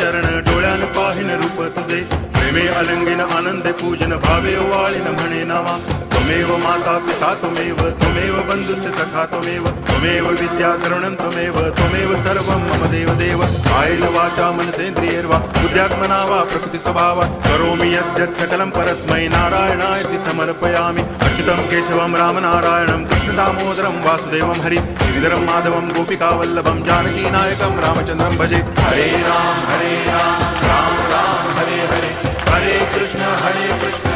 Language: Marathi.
चरण डोळ्यान पाहिन रूप तुझे प्रेमे अलंगिन आनंदे पूजन भावे वाळीन म्हणे नावा त्वमेव माता पिता त्वमेव बंधुश्च सखा त्वमेव विद्या करुणं त्वमेव सर्वं मम देव कायेन वाचा मनसेन्द्रियैर्वा बुद्ध्यात्मना वा प्रकृति स्वभावात् करोमि यद्यत् सकलं परस्मै नारायणायति समर्पयामि अच्युतं केशवं रामनारायणं कृष्णदामोदरं वासुदेवं हरि श्रीधरं माधवं गोपिकावल्लभं जानकीनायकं रामचन्द्रं भजे हरे राम राम राम हरे हरे हरे कृष्ण